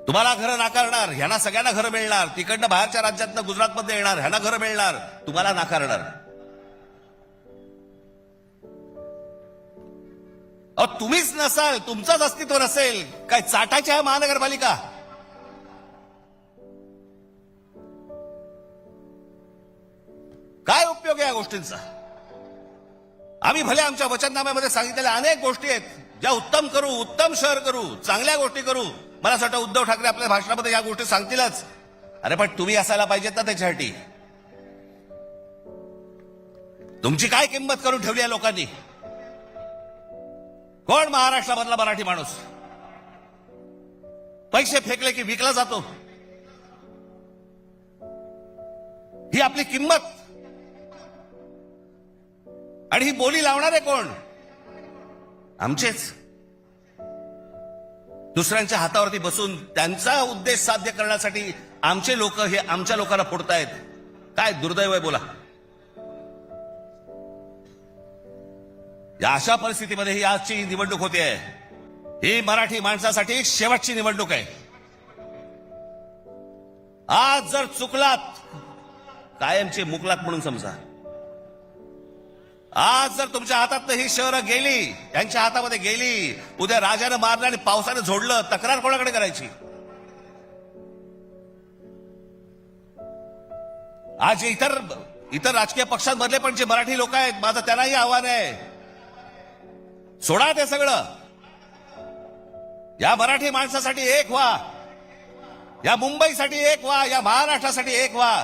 तुम्हाला घरं नाकारणार, ह्यांना सगळ्यांना घरं मिळणार, तिकडनं बाहेरच्या राज्यातनं गुजरातमध्ये येणार ह्यांना घरं मिळणार, तुम्हाला नाकारणार. अहो तुम्हीच नसाल, तुमचंच अस्तित्व नसेल, काय चाटायची आहे महानगरपालिका? काय उपयोग आहे या गोष्टींचा? आम्ही भले आमच्या वचननाम्यामध्ये सांगितलेल्या अनेक गोष्टी आहेत ज्या उत्तम करू, उत्तम शहर करू, चांगल्या गोष्टी करू. मला असं वाटतं उद्धव ठाकरे आपल्या भाषणामध्ये या गोष्टी सांगतीलच. अरे पण तुम्ही असायला पाहिजेत ना त्याच्यासाठी. तुमची काय किंमत करून ठेवली आहे लोकांनी? कोण महाराष्ट्रामधला मराठी माणूस पैसे फेकले की विकला जातो? ही आपली किंमत. आणि ही बोली लावणारे कोण? आमचेच. दुसऱ्यांच्या हातावरती बसून त्यांचा उद्देश साध्य करण्यासाठी आमचे लोक हे आमच्या लोकांना फोडतायत. काय दुर्दैव आहे बोला. या अशा परिस्थितीमध्ये ही आजची निवडणूक होते. ही मराठी माणसासाठी शेवटची निवडणूक आहे. आज जर चुकलात कायमचे मुकलात म्हणून समजा. आज जर तुमच्या हातातनं ही शहरं गेली, त्यांच्या हातामध्ये गेली, उद्या राजानं मारलं आणि पावसानं झोडलं, तक्रार कोणाकडे करायची? आज इतर राजकीय पक्षांमधले पण जे मराठी लोक आहेत, माझं त्यांनाही आव्हान आहे, सोडा ते सगळं. या मराठी माणसासाठी एक व्हा, या मुंबईसाठी एक व्हा, या महाराष्ट्रासाठी एक व्हा.